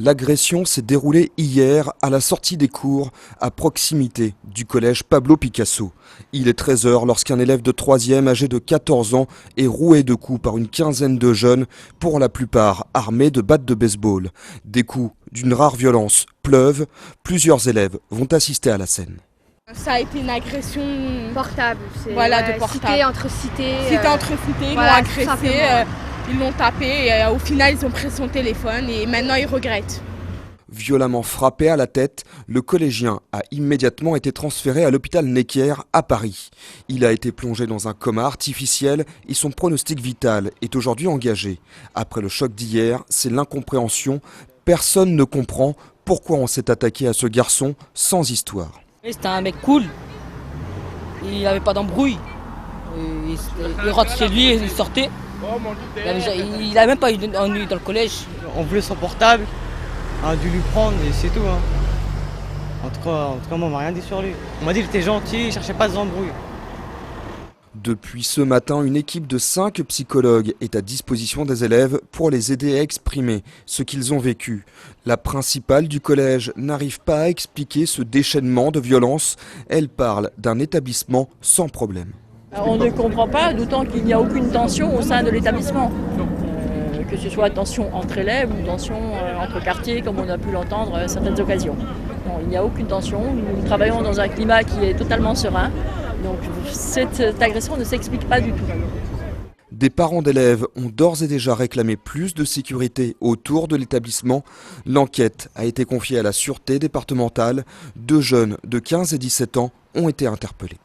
L'agression s'est déroulée hier à la sortie des cours, à proximité du collège Pablo Picasso. Il est 13 h lorsqu'un élève de 3e âgé de 14 ans est roué de coups par une quinzaine de jeunes, pour la plupart armés de battes de baseball. Des coups d'une rare violence pleuvent, plusieurs élèves vont assister à la scène. Ça a été une agression portable, voilà, de portable. Cité entre cités. Cité entre cités, ils l'ont agressé, ils l'ont tapé et au final ils ont pris son téléphone et maintenant ils regrettent. Violemment frappé à la tête, le collégien a immédiatement été transféré à l'hôpital Necker à Paris. Il a été plongé dans un coma artificiel et son pronostic vital est aujourd'hui engagé. Après le choc d'hier, c'est l'incompréhension. Personne ne comprend pourquoi on s'est attaqué à ce garçon sans histoire. C'était un mec cool, il n'avait pas d'embrouille, il rentre chez lui, il sortait, il n'avait même pas eu d'ennui dans le collège. On voulait son portable, on a dû lui prendre et c'est tout. En tout cas, moi on m'a rien dit sur lui. On m'a dit qu'il était gentil, il ne cherchait pas d'embrouille. Depuis ce matin, une équipe de 5 psychologues est à disposition des élèves pour les aider à exprimer ce qu'ils ont vécu. La principale du collège n'arrive pas à expliquer ce déchaînement de violence. Elle parle d'un établissement sans problème. On ne comprend pas, d'autant qu'il n'y a aucune tension au sein de l'établissement. Que ce soit tension entre élèves ou tension entre quartiers, comme on a pu l'entendre à certaines occasions. Non, il n'y a aucune tension. Nous travaillons dans un climat qui est totalement serein. Donc cette agression ne s'explique pas du tout. Des parents d'élèves ont d'ores et déjà réclamé plus de sécurité autour de l'établissement. L'enquête a été confiée à la sûreté départementale. 2 jeunes de 15 et 17 ans ont été interpellés.